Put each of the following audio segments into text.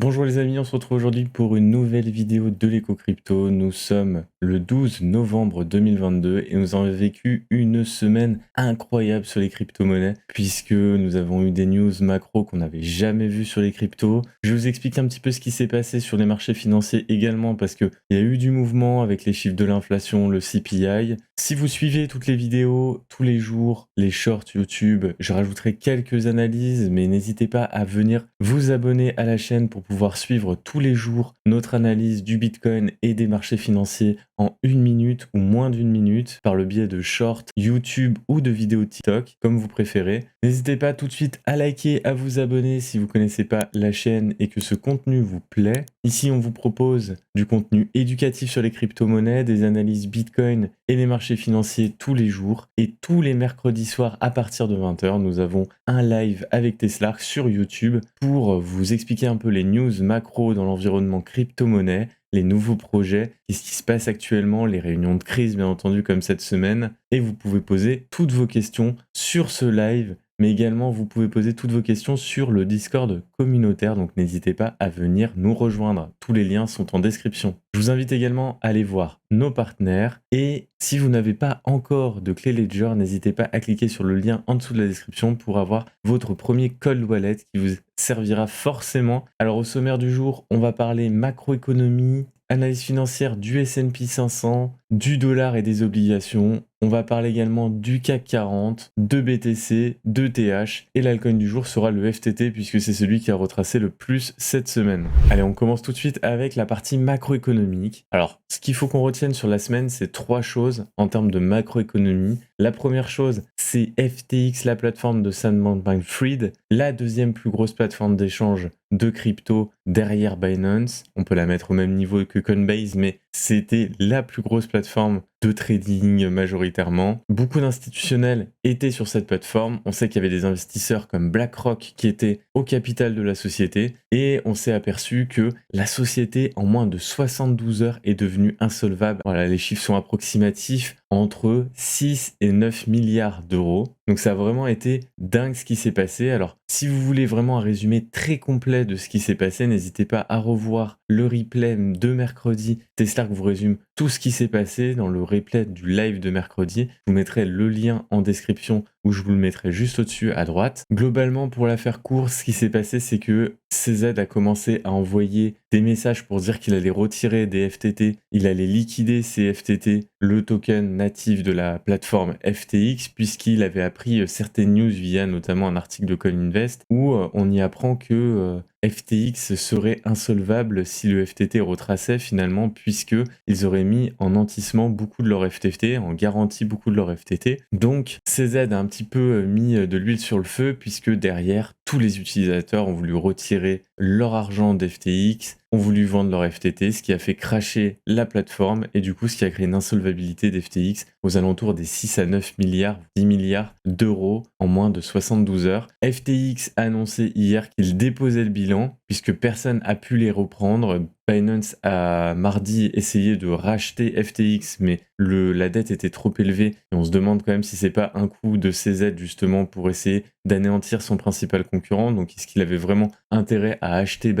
Bonjour les amis, on se retrouve aujourd'hui pour une nouvelle vidéo de l'éco crypto. Nous sommes le 12 novembre 2022 et nous avons vécu une semaine incroyable sur les crypto-monnaies puisque nous avons eu des news macro qu'on n'avait jamais vues sur les cryptos. Je vais vous expliquer un petit peu ce qui s'est passé sur les marchés financiers également parce qu'il y a eu du mouvement avec les chiffres de l'inflation, le CPI. Si vous suivez toutes les vidéos, tous les jours, les shorts YouTube, je rajouterai quelques analyses, mais n'hésitez pas à venir vous abonner à la chaîne pour pouvoir suivre tous les jours notre analyse du Bitcoin et des marchés financiers en 1 minute ou moins d'1 minute par le biais de shorts YouTube ou de vidéos TikTok, comme vous préférez. N'hésitez pas tout de suite à liker, à vous abonner si vous ne connaissez pas la chaîne et que ce contenu vous plaît. Ici, on vous propose du contenu éducatif sur les crypto-monnaies, des analyses Bitcoin et les marchés financiers tous les jours. Et tous les mercredis soirs à partir de 20h, nous avons un live avec Teslark sur YouTube pour vous expliquer un peu les news macro dans l'environnement crypto-monnaie, les nouveaux projets, qu'est-ce qui se passe actuellement, les réunions de crise bien entendu comme cette semaine. Et vous pouvez poser toutes vos questions sur ce live, mais également vous pouvez poser toutes vos questions sur le Discord communautaire, donc n'hésitez pas à venir nous rejoindre. Tous les liens sont en description. Je vous invite également à aller voir nos partenaires et si vous n'avez pas encore de clé Ledger, n'hésitez pas à cliquer sur le lien en dessous de la description pour avoir votre premier cold wallet qui vous servira forcément. Alors au sommaire du jour, on va parler macroéconomie, analyse financière du S&P 500, du dollar et des obligations. On va parler également du CAC 40, de BTC, de TH et l'alcoin du jour sera le FTT puisque c'est celui qui a retracé le plus cette semaine. Allez, on commence tout de suite avec la partie macroéconomique. Alors, ce qu'il faut qu'on retienne sur la semaine, c'est 3 choses en termes de macroéconomie. La première chose, c'est FTX, la plateforme de Sam Bankman-Fried, la deuxième plus grosse plateforme d'échange de crypto derrière Binance. On peut la mettre au même niveau que Coinbase, mais c'était la plus grosse plateforme de trading majoritairement. Beaucoup d'institutionnels étaient sur cette plateforme. On sait qu'il y avait des investisseurs comme BlackRock qui étaient au capital de la société et on s'est aperçu que la société en moins de 72 heures est devenue insolvable. Voilà, les chiffres sont approximatifs entre 6 et 9 milliards d'euros. Donc ça a vraiment été dingue ce qui s'est passé. Alors si vous voulez vraiment un résumé très complet de ce qui s'est passé, n'hésitez pas à revoir le replay de mercredi. Teslark vous résume tout ce qui s'est passé dans le replay du live de mercredi. Je vous mettrai le lien en description ou je vous le mettrai juste au-dessus à droite. Globalement, pour la faire courte, ce qui s'est passé, c'est que CZ a commencé à envoyer des messages pour dire qu'il allait retirer des FTT, il allait liquider ces FTT, le token natif de la plateforme FTX, puisqu'il avait appris certaines news via notamment un article de CoinInvest où on y apprend que FTX serait insolvable si le FTT retraçait finalement, puisqu'ils auraient mis en nantissement beaucoup de leur FTT, en garantie beaucoup de leur FTT. Donc CZ a un petit peu mis de l'huile sur le feu, puisque derrière, tous les utilisateurs ont voulu retirer leur argent d'FTX, ont voulu vendre leur FTT, ce qui a fait crasher la plateforme et du coup ce qui a créé une insolvabilité d'FTX aux alentours des 6 à 9 milliards, 10 milliards d'euros en moins de 72 heures. FTX a annoncé hier qu'il déposait le bilan puisque personne n'a pu les reprendre. Binance a mardi essayé de racheter FTX, mais la dette était trop élevée et on se demande quand même si c'est pas un coup de CZ justement pour essayer d'anéantir son principal concurrent. Donc est-ce qu'il avait vraiment intérêt à acheter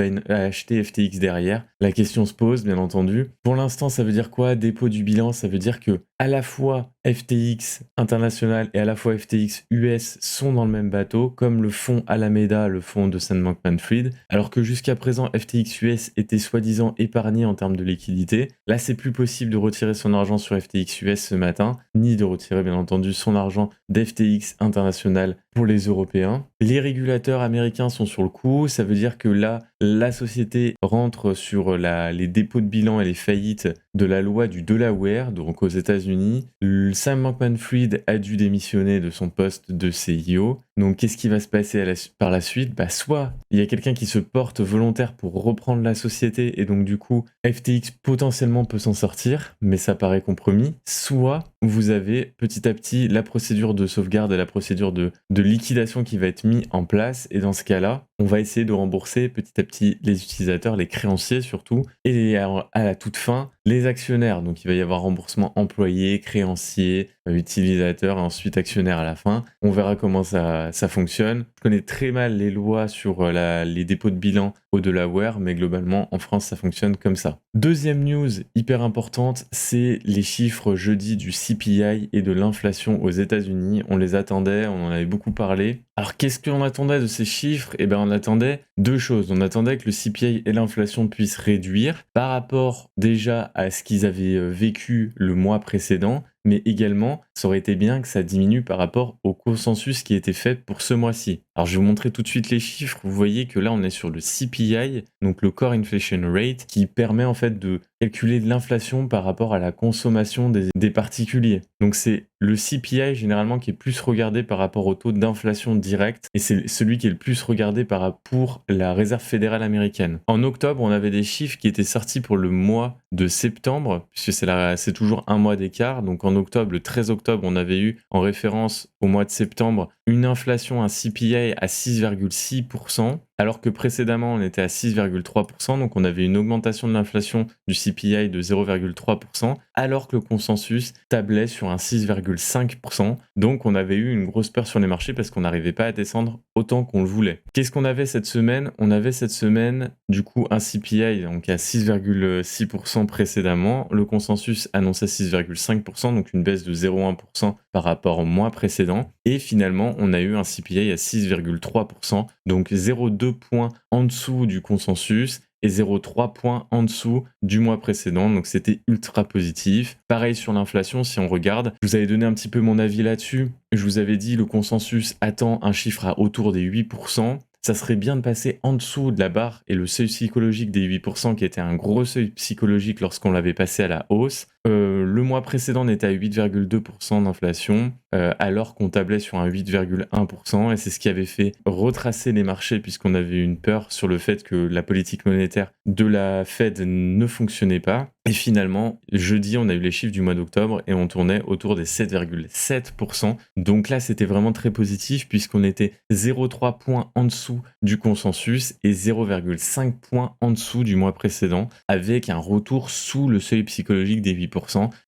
FTX derrière? La question se pose bien entendu. Pour l'instant, ça veut dire quoi? Dépôt du bilan, ça veut dire que à la fois FTX international et à la fois FTX US sont dans le même bateau, comme le fonds Alameda, le fonds de Sam Bankman-Fried, alors que jusqu'à présent FTX US était soi-disant épargné en termes de liquidité. Là, c'est plus possible de retirer son argent sur FTX US ce matin, ni de retirer bien entendu son argent d'FTX international pour les Européens. Les régulateurs américains sont sur le coup, ça veut dire que là, la société rentre sur les dépôts de bilan et les faillites de la loi du Delaware, donc aux États-Unis. Sam Bankman-Fried a dû démissionner de son poste de CIO. Donc qu'est-ce qui va se passer par la suite? Soit il y a quelqu'un qui se porte volontaire pour reprendre la société et donc du coup FTX potentiellement peut s'en sortir, mais ça paraît compromis. Soit vous avez petit à petit la procédure de sauvegarde et la procédure de liquidation qui va être mise en place et dans ce cas-là, on va essayer de rembourser petit à petit les utilisateurs, les créanciers surtout, et à la toute fin, les actionnaires. Donc il va y avoir remboursement employés, créanciers, utilisateurs et ensuite actionnaires à la fin. On verra comment ça fonctionne. Je connais très mal les lois sur les dépôts de bilan au Delaware, mais globalement, en France, ça fonctionne comme ça. Deuxième news hyper importante, c'est les chiffres jeudi du CPI et de l'inflation aux États-Unis. On les attendait, on en avait beaucoup parlé. Alors, qu'est-ce qu'on attendait de ces chiffres? Eh bien, on attendait deux choses. On attendait que le CPI et l'inflation puissent réduire par rapport déjà à ce qu'ils avaient vécu le mois précédent, mais également, ça aurait été bien que ça diminue par rapport au consensus qui était fait pour ce mois-ci. Alors, je vais vous montrer tout de suite les chiffres. Vous voyez que là, on est sur le CPI, donc le Core Inflation Rate, qui permet en fait de calculer de l'inflation par rapport à la consommation des particuliers. Donc, c'est le CPI généralement qui est plus regardé par rapport au taux d'inflation direct, et c'est celui qui est le plus regardé pour la Réserve fédérale américaine. En octobre, on avait des chiffres qui étaient sortis pour le mois de septembre, puisque c'est toujours un mois d'écart. Donc en octobre, le 13 octobre, on avait eu en référence au mois de septembre une inflation, un CPI à 6,6%, alors que précédemment on était à 6,3%, donc on avait une augmentation de l'inflation du CPI de 0,3%, alors que le consensus tablait sur un 6,5%, donc on avait eu une grosse peur sur les marchés parce qu'on n'arrivait pas à descendre autant qu'on le voulait. Qu'est-ce qu'on avait cette semaine? On avait cette semaine du coup un CPI donc à 6,6% précédemment, le consensus annonçait 6,5%, donc une baisse de 0,1% par rapport au mois précédent, et finalement on a eu un CPI à 6,3%, donc 0,2 points en dessous du consensus et 0,3 points en dessous du mois précédent, donc c'était ultra positif. Pareil sur l'inflation, si on regarde, je vous avais donné un petit peu mon avis là-dessus, je vous avais dit le consensus attend un chiffre à autour des 8%, ça serait bien de passer en dessous de la barre et le seuil psychologique des 8% qui était un gros seuil psychologique lorsqu'on l'avait passé à la hausse. Le mois précédent, on était à 8,2% d'inflation, alors qu'on tablait sur un 8,1%, et c'est ce qui avait fait retracer les marchés puisqu'on avait une peur sur le fait que la politique monétaire de la Fed ne fonctionnait pas. Et finalement, jeudi, on a eu les chiffres du mois d'octobre et on tournait autour des 7,7%. Donc là, c'était vraiment très positif puisqu'on était 0,3 points en dessous du consensus et 0,5 points en dessous du mois précédent, avec un retour sous le seuil psychologique des 8%.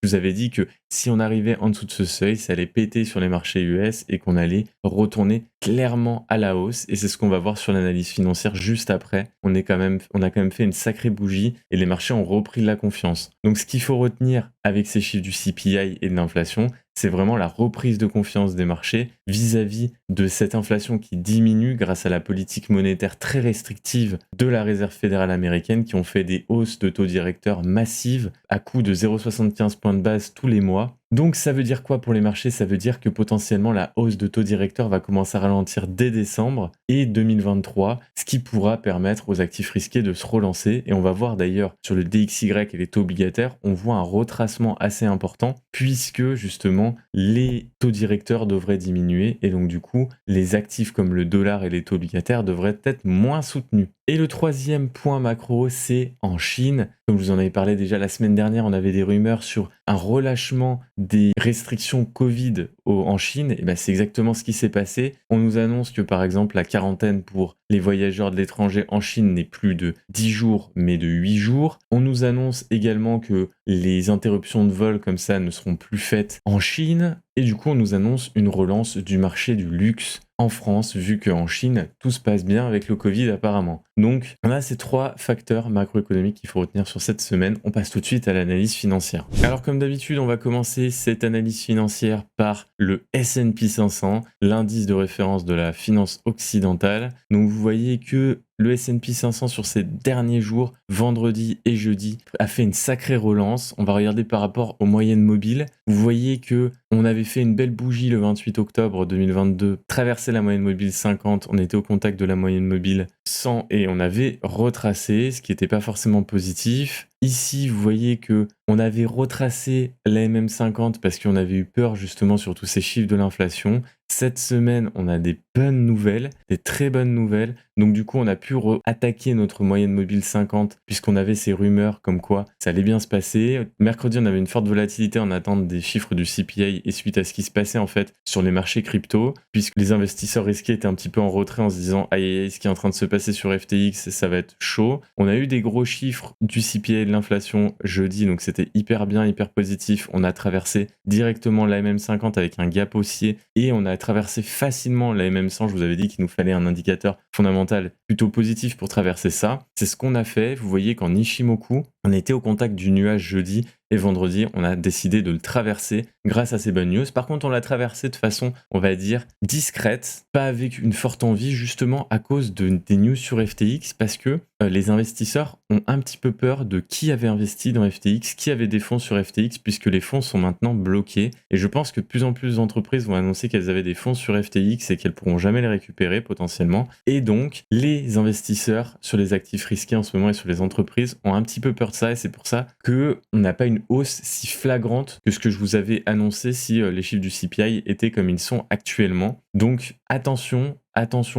Je vous avais dit que si on arrivait en dessous de ce seuil, ça allait péter sur les marchés US et qu'on allait retourner clairement à la hausse. Et c'est ce qu'on va voir sur l'analyse financière juste après. On a quand même fait une sacrée bougie et les marchés ont repris de la confiance. Donc ce qu'il faut retenir avec ces chiffres du CPI et de l'inflation, c'est vraiment la reprise de confiance des marchés vis-à-vis de cette inflation qui diminue grâce à la politique monétaire très restrictive de la Réserve fédérale américaine qui ont fait des hausses de taux directeurs massives à coût de 0,75 points de base tous les mois. Donc ça veut dire quoi pour les marchés? Ça veut dire que potentiellement la hausse de taux directeur va commencer à ralentir dès décembre et 2023, ce qui pourra permettre aux actifs risqués de se relancer. Et on va voir d'ailleurs sur le DXY et les taux obligataires, on voit un retracement assez important puisque justement les taux directeurs devraient diminuer et donc du coup les actifs comme le dollar et les taux obligataires devraient être moins soutenus. Et le troisième point macro, c'est en Chine. Comme je vous en avais parlé déjà la semaine dernière, on avait des rumeurs sur un relâchement des restrictions Covid en Chine. Et ben c'est exactement ce qui s'est passé. On nous annonce que par exemple la quarantaine pour les voyageurs de l'étranger en Chine n'est plus de 10 jours mais de 8 jours. On nous annonce également que les interruptions de vol comme ça ne seront plus faites en Chine. Et du coup, on nous annonce une relance du marché du luxe en France, vu qu'en Chine, tout se passe bien avec le Covid apparemment. Donc, on a ces trois facteurs macroéconomiques qu'il faut retenir sur cette semaine. On passe tout de suite à l'analyse financière. Alors, comme d'habitude, on va commencer cette analyse financière par le S&P 500, l'indice de référence de la finance occidentale. Donc, vous voyez que le S&P 500 sur ces derniers jours, vendredi et jeudi, a fait une sacrée relance. On va regarder par rapport aux moyennes mobiles. Vous voyez que on avait fait une belle bougie le 28 octobre 2022, traversé la moyenne mobile 50, on était au contact de la moyenne mobile 100 et on avait retracé, ce qui n'était pas forcément positif. Ici, vous voyez que on avait retracé la MM50 parce qu'on avait eu peur justement sur tous ces chiffres de l'inflation. Cette semaine, on a des bonnes nouvelles, des très bonnes nouvelles. Donc du coup, on a pu attaquer notre moyenne mobile 50 puisqu'on avait ces rumeurs comme quoi ça allait bien se passer. Mercredi, on avait une forte volatilité en attente des chiffres du CPI CPI et suite à ce qui se passait en fait sur les marchés crypto, puisque les investisseurs risqués étaient un petit peu en retrait en se disant aïe aïe aïe, ce qui est en train de se passer sur FTX, ça va être chaud. On a eu des gros chiffres du CPI et de l'inflation jeudi, donc c'était hyper bien, hyper positif. On a traversé directement la MM50 avec un gap haussier et on a traversé facilement la MM100. Je vous avais dit qu'il nous fallait un indicateur fondamental plutôt positif pour traverser ça. C'est ce qu'on a fait. Vous voyez qu'en Ishimoku, on était au contact du nuage jeudi et vendredi, on a décidé de le traverser grâce à ces bonnes news. Par contre, on l'a traversé de façon, on va dire, discrète, pas avec une forte envie, justement à cause des news sur FTX, parce que les investisseurs ont un petit peu peur de qui avait investi dans FTX, qui avait des fonds sur FTX, puisque les fonds sont maintenant bloqués. Et je pense que de plus en plus d'entreprises vont annoncer qu'elles avaient des fonds sur FTX et qu'elles pourront jamais les récupérer potentiellement. Et donc, les investisseurs sur les actifs risqués en ce moment et sur les entreprises ont un petit peu peur de ça, et c'est pour ça qu'on n'a pas une hausse si flagrante que ce que je vous avais annoncé si les chiffres du CPI étaient comme ils sont actuellement. Donc attention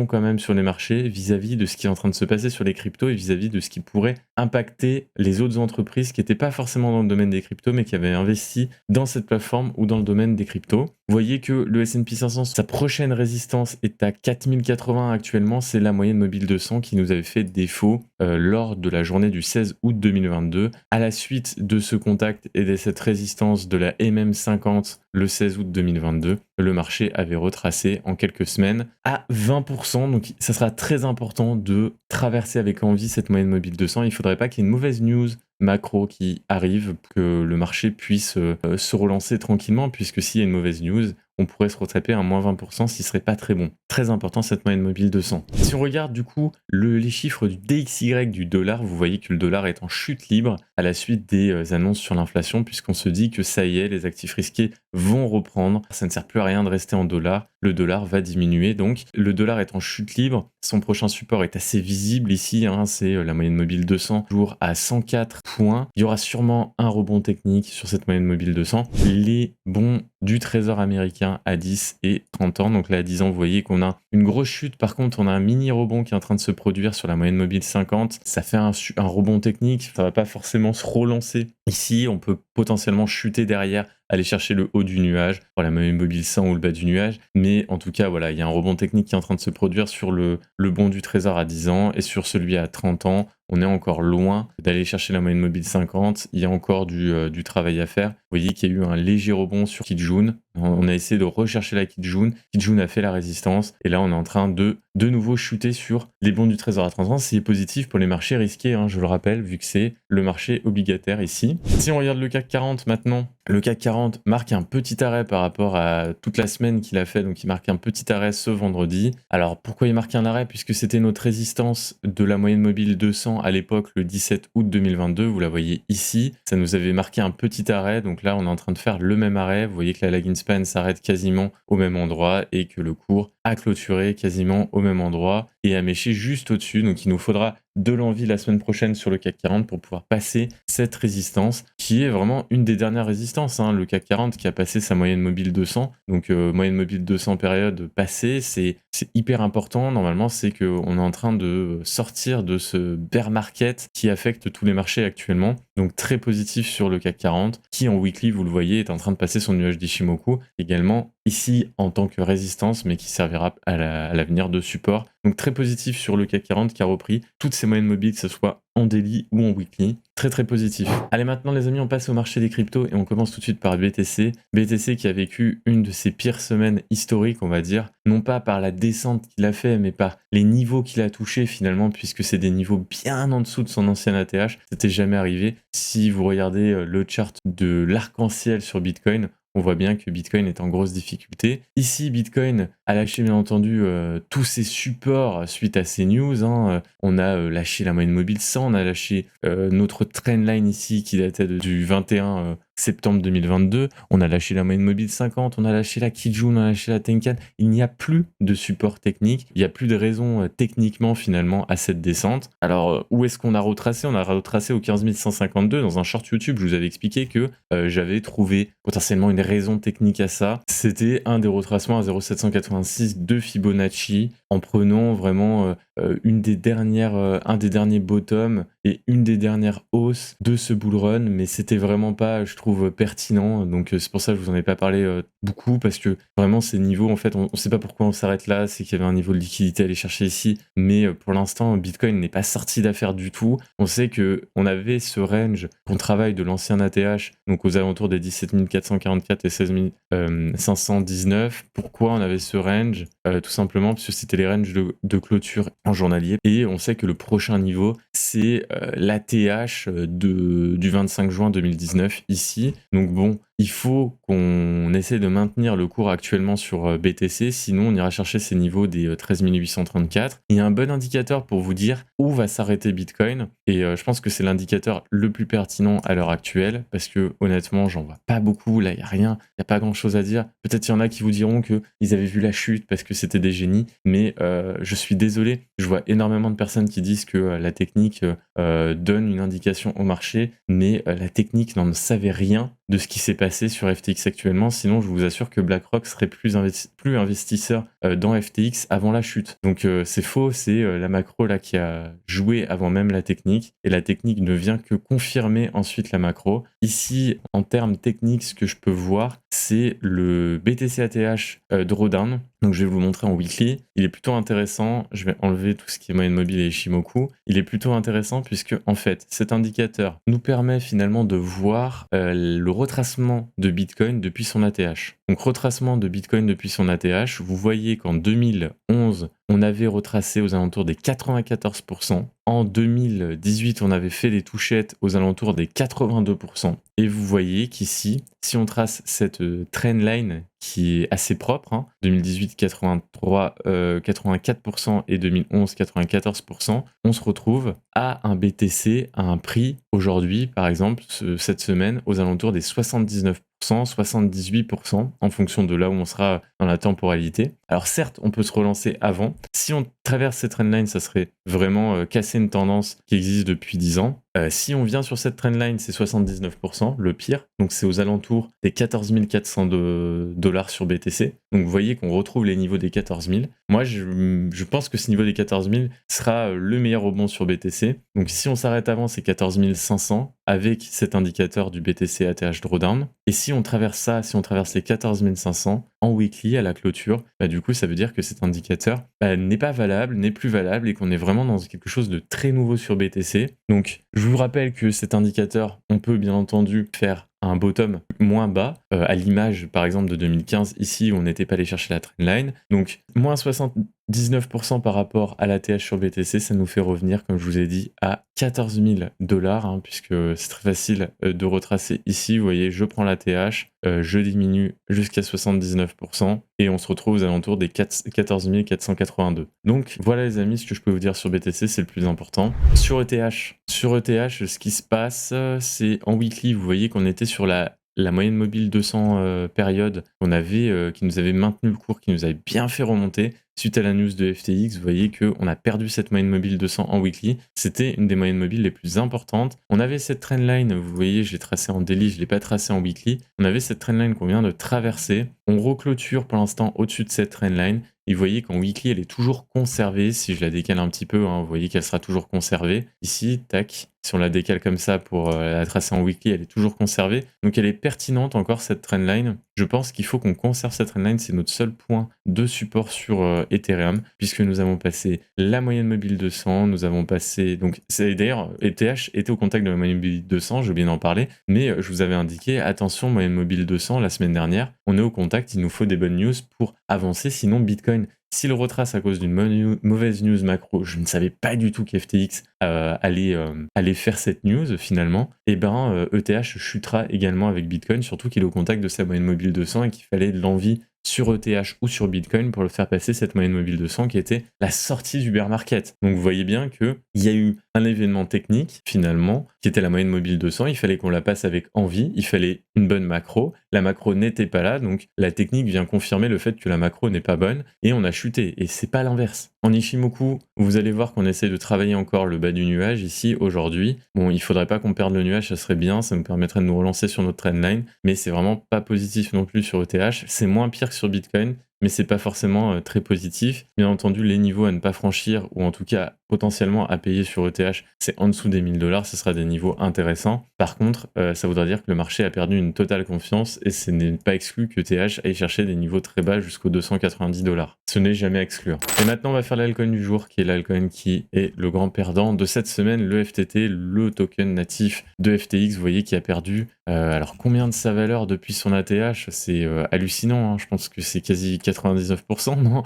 quand même sur les marchés vis-à-vis de ce qui est en train de se passer sur les cryptos et vis-à-vis de ce qui pourrait impacter les autres entreprises qui n'étaient pas forcément dans le domaine des cryptos mais qui avaient investi dans cette plateforme ou dans le domaine des cryptos. Vous voyez que le S&P 500, sa prochaine résistance est à 4080 actuellement, c'est la moyenne mobile 200 qui nous avait fait défaut lors de la journée du 16 août 2022. À la suite de ce contact et de cette résistance de la MM50 le 16 août 2022, le marché avait retracé en quelques semaines à 20%. Donc ça sera très important de traverser avec envie cette moyenne mobile 200. Il ne faudrait pas qu'il y ait une mauvaise news macro qui arrive, que le marché puisse se relancer tranquillement, puisque s'il y a une mauvaise news, on pourrait se retraper à moins 20%, ce qui serait pas très bon. Très important cette moyenne mobile 200. Si on regarde du coup les chiffres du DXY du dollar, vous voyez que le dollar est en chute libre à la suite des annonces sur l'inflation, puisqu'on se dit que ça y est, les actifs risqués vont reprendre. Ça ne sert plus à rien de rester en dollars. Le dollar va diminuer. Donc le dollar est en chute libre. Son prochain support est assez visible ici, hein, c'est la moyenne mobile 200, toujours à 104 points. Il y aura sûrement un rebond technique sur cette moyenne mobile 200. Les bons du trésor américain à 10 et 30 ans. Donc là, à 10 ans, vous voyez qu'on a une grosse chute. Par contre, on a un mini rebond qui est en train de se produire sur la moyenne mobile 50. Ça fait un rebond technique. Ça va pas forcément se relancer. Ici, on peut potentiellement chuter derrière, aller chercher le haut du nuage, pour la moyenne mobile 100 ou le bas du nuage. Mais en tout cas, voilà, il y a un rebond technique qui est en train de se produire sur le bond du trésor à 10 ans et sur celui à 30 ans. On est encore loin d'aller chercher la moyenne mobile 50. Il y a encore du travail à faire. Vous voyez qu'il y a eu un léger rebond sur Kijun. On a essayé de rechercher la Kijun. Kijun a fait la résistance. Et là, on est en train de nouveau chuter sur les bons du trésor à 30 ans. C'est positif pour les marchés risqués, hein, je le rappelle, vu que c'est le marché obligataire ici. Si on regarde le CAC 40 maintenant, le CAC 40 marque un petit arrêt par rapport à toute la semaine qu'il a fait. Donc, il marque un petit arrêt ce vendredi. Alors, pourquoi il marque un arrêt? Puisque c'était notre résistance de la moyenne mobile 200 à l'époque, le 17 août 2022. Vous la voyez ici. Ça nous avait marqué un petit arrêt. Donc là, on est en train de faire le même arrêt. Vous voyez que la lagging span s'arrête quasiment au même endroit et que le cours a clôturé quasiment au même endroit et a méché juste au-dessus. Donc, il nous faudra de l'envie la semaine prochaine sur le CAC 40 pour pouvoir passer cette résistance qui est vraiment une des dernières résistances, hein. Le CAC 40 qui a passé sa moyenne mobile 200, donc moyenne mobile 200 période passée, c'est hyper important. Normalement, c'est qu'on est en train de sortir de ce bear market qui affecte tous les marchés actuellement. Donc très positif sur le CAC 40 qui en weekly, vous le voyez, est en train de passer son nuage d'Ishimoku également ici en tant que résistance, mais qui servira à l'avenir de support. Donc très positif sur le CAC 40 qui a repris toutes ses moyennes mobiles, que ce soit en daily ou en weekly. Très positif. Allez, maintenant les amis, on passe au marché des cryptos et on commence tout de suite par BTC. BTC qui a vécu une de ses pires semaines historiques, on va dire, non pas par la descente qu'il a fait, mais par les niveaux qu'il a touchés finalement, puisque c'est des niveaux bien en dessous de son ancien ATH. C'était jamais arrivé. Si vous regardez le chart de l'arc-en-ciel sur Bitcoin, on voit bien que Bitcoin est en grosse difficulté. Ici, Bitcoin a lâché bien entendu tous ses supports suite à ces news, hein. On a lâché la moyenne mobile 100, on a lâché notre trendline ici qui datait du 21 septembre 2022, on a lâché la moyenne mobile 50, on a lâché la Kijun, on a lâché la Tenkan. Il n'y a plus de support technique, il n'y a plus de raison techniquement finalement à cette descente. Alors où est-ce qu'on a retracé? On a retracé au 15 152 dans un short YouTube. Je vous avais expliqué que j'avais trouvé potentiellement une raison technique à ça. C'était un des retracements à 0,786 de Fibonacci en prenant vraiment un des derniers bottoms et une des dernières hausses de ce bull run, mais c'était vraiment pas, je trouve, pertinent. Donc c'est pour ça que je vous en ai pas parlé beaucoup, parce que vraiment ces niveaux, en fait, on sait pas pourquoi on s'arrête là, c'est qu'il y avait un niveau de liquidité à aller chercher ici, mais pour l'instant, Bitcoin n'est pas sorti d'affaire du tout. On sait que on avait ce range qu'on travaille de l'ancien ATH, donc aux alentours des 17 444 et 16 519. Pourquoi on avait ce range? Tout simplement parce que c'était les ranges de clôture en journalier, et on sait que le prochain niveau, c'est l'ATH du 25 juin 2019 ici. Donc bon, il faut qu'on essaie de maintenir le cours actuellement sur BTC, sinon on ira chercher ces niveaux des 13 834. Il y a un bon indicateur pour vous dire où va s'arrêter Bitcoin, et je pense que c'est l'indicateur le plus pertinent à l'heure actuelle, parce que honnêtement, j'en vois pas beaucoup, là il n'y a rien, il n'y a pas grand chose à dire. Peut-être il y en a qui vous diront qu'ils avaient vu la chute parce que c'était des génies, mais je suis désolé, je vois énormément de personnes qui disent que la technique donne une indication au marché, mais la technique n'en savait rien de ce qui s'est passé sur FTX actuellement. Sinon, je vous assure que BlackRock serait plus investisseur dans FTX avant la chute. Donc c'est faux, c'est la macro là qui a joué avant même la technique, et la technique ne vient que confirmer ensuite la macro. Ici, en termes techniques, ce que je peux voir, c'est le BTC ATH drawdown. Donc je vais vous montrer en weekly. Il est plutôt intéressant. Je vais enlever tout ce qui est moyenne mobile et Ishimoku. Il est plutôt intéressant puisque en fait cet indicateur nous permet finalement de voir le retracement de Bitcoin depuis son ATH. Donc retracement de Bitcoin depuis son ATH, vous voyez qu'en 2011, on avait retracé aux alentours des 94%. En 2018, on avait fait des touchettes aux alentours des 82%. Et vous voyez qu'ici, si on trace cette trendline qui est assez propre, hein, 2018 83, 84% et 2011 94%, on se retrouve à un BTC à un prix aujourd'hui, par exemple, cette semaine, aux alentours des 79%. 78% en fonction de là où on sera dans la temporalité. Alors certes, on peut se relancer avant. Si on traverse cette trendline, ça serait vraiment casser une tendance qui existe depuis 10 ans. Si on vient sur cette trendline, c'est 79%, le pire. Donc c'est aux alentours des 14 400 dollars sur BTC. Donc vous voyez qu'on retrouve les niveaux des 14 000. Moi, je pense que ce niveau des 14 000 sera le meilleur rebond sur BTC. Donc si on s'arrête avant, c'est 14 500 avec cet indicateur du BTC ATH Drawdown. Et si on traverse ça, si on traverse les 14 500 en weekly à la clôture, du coup, ça veut dire que cet indicateur n'est pas valable, n'est plus valable, et qu'on est vraiment dans quelque chose de très nouveau sur BTC. Donc, je vous rappelle que cet indicateur, on peut bien entendu faire un bottom moins bas, à l'image par exemple de 2015, ici où on n'était pas allé chercher la trendline. Donc moins 79% par rapport à l'ATH sur BTC, ça nous fait revenir, comme je vous ai dit, à 14 000 dollars, hein, puisque c'est très facile de retracer ici. Vous voyez, je prends l'ATH, je diminue jusqu'à 79%, et on se retrouve aux alentours des 14 482. Donc voilà les amis, ce que je peux vous dire sur BTC, c'est le plus important. Sur ETH, ce qui se passe, c'est en weekly, vous voyez qu'on était sur la moyenne mobile 200 période qu'on avait, qui nous avait maintenu le cours, qui nous avait bien fait remonter. Suite à la news de FTX, vous voyez qu'on a perdu cette moyenne mobile 200 en weekly. C'était une des moyennes mobiles les plus importantes. On avait cette trendline, vous voyez, je l'ai tracée en daily, je ne l'ai pas tracée en weekly. On avait cette trendline qu'on vient de traverser. On reclôture pour l'instant au-dessus de cette trendline. Et vous voyez qu'en weekly, elle est toujours conservée. Si je la décale un petit peu, hein, vous voyez qu'elle sera toujours conservée. Ici, tac, si on la décale comme ça pour la tracer en weekly, elle est toujours conservée. Donc elle est pertinente encore, cette trendline. Je pense qu'il faut qu'on conserve cette trendline. C'est notre seul point de support sur Ethereum, puisque nous avons passé la moyenne mobile 200, nous avons passé... Donc c'est d'ailleurs, ETH était au contact de la moyenne mobile 200, j'ai oublié d'en parler, mais je vous avais indiqué, attention, moyenne mobile 200, la semaine dernière, on est au contact, il nous faut des bonnes news pour avancer, sinon Bitcoin... S'il retrace à cause d'une mauvaise news macro, je ne savais pas du tout qu'FTX allait faire cette news finalement, et ETH chutera également avec Bitcoin, surtout qu'il est au contact de sa moyenne mobile 200 et qu'il fallait de l'envie sur ETH ou sur Bitcoin pour le faire passer cette moyenne mobile 200 qui était la sortie du bear market. Donc vous voyez bien qu'il y a eu un événement technique finalement qui était la moyenne mobile 200, il fallait qu'on la passe avec envie, il fallait une bonne macro, la macro n'était pas là, donc la technique vient confirmer le fait que la macro n'est pas bonne et on a chuté, et c'est pas l'inverse. En Ishimoku, vous allez voir qu'on essaie de travailler encore le bas du nuage ici aujourd'hui. Bon, il faudrait pas qu'on perde le nuage, ça serait bien, ça nous permettrait de nous relancer sur notre trendline, mais c'est vraiment pas positif non plus sur ETH, c'est moins pire que sur Bitcoin. mais c'est pas forcément très positif. Bien entendu, les niveaux à ne pas franchir, ou en tout cas potentiellement à payer sur ETH, c'est en dessous des 1000 $, ce sera des niveaux intéressants. Par contre, ça voudra dire que le marché a perdu une totale confiance et ce n'est pas exclu que ETH aille chercher des niveaux très bas jusqu'aux 290 $. Ce n'est jamais à exclure. Et maintenant, on va faire l'altcoin du jour, qui est l'altcoin qui est le grand perdant de cette semaine, le FTT, le token natif de FTX. Vous voyez, qui a perdu. Alors, combien de sa valeur depuis son ATH? C'est hallucinant, hein. Je pense que c'est quasi 99%, non?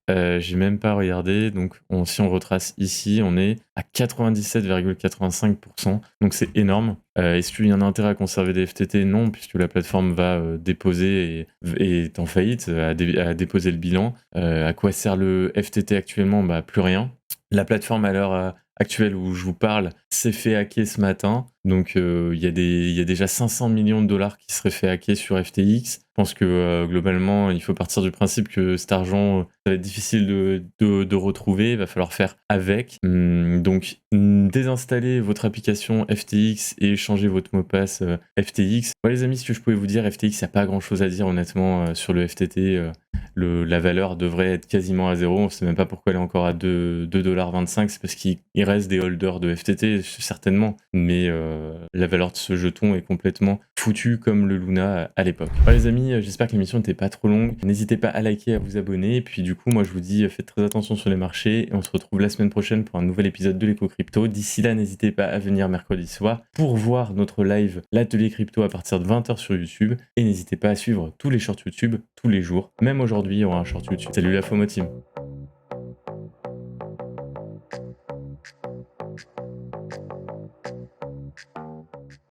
J'ai même pas regardé, donc si on retrace ici, on est à 97,85%, donc c'est énorme. Est-ce qu'il y a un intérêt à conserver des FTT? Non, puisque la plateforme va déposer et est en faillite, à déposer le bilan. À quoi sert le FTT actuellement? Bah, plus rien. La plateforme à l'heure actuelle où je vous parle s'est fait hacker ce matin. Donc il y a déjà 500 millions de dollars qui seraient fait hacker sur FTX. Je pense que globalement, il faut partir du principe que cet argent, ça va être difficile de retrouver. Il va falloir faire avec. Donc désinstaller votre application FTX et changer votre mot de passe FTX. Moi les amis, ce que je pouvais vous dire, FTX, il n'y a pas grand chose à dire honnêtement sur le FTT. La valeur devrait être quasiment à zéro. On ne sait même pas pourquoi elle est encore à 2,25 $. C'est parce qu'il reste des holders de FTT, certainement. Mais la valeur de ce jeton est complètement foutue comme le Luna à l'époque. Voilà les amis, j'espère que l'émission n'était pas trop longue. N'hésitez pas à liker, à vous abonner. Et puis du coup, moi je vous dis, faites très attention sur les marchés. Et on se retrouve la semaine prochaine pour un nouvel épisode de l'Éco Crypto. D'ici là, n'hésitez pas à venir mercredi soir pour voir notre live, l'atelier crypto, à partir de 20 h sur YouTube. Et n'hésitez pas à suivre tous les shorts YouTube tous les jours. Même aujourd'hui, il y aura un short YouTube. Salut la FOMO team.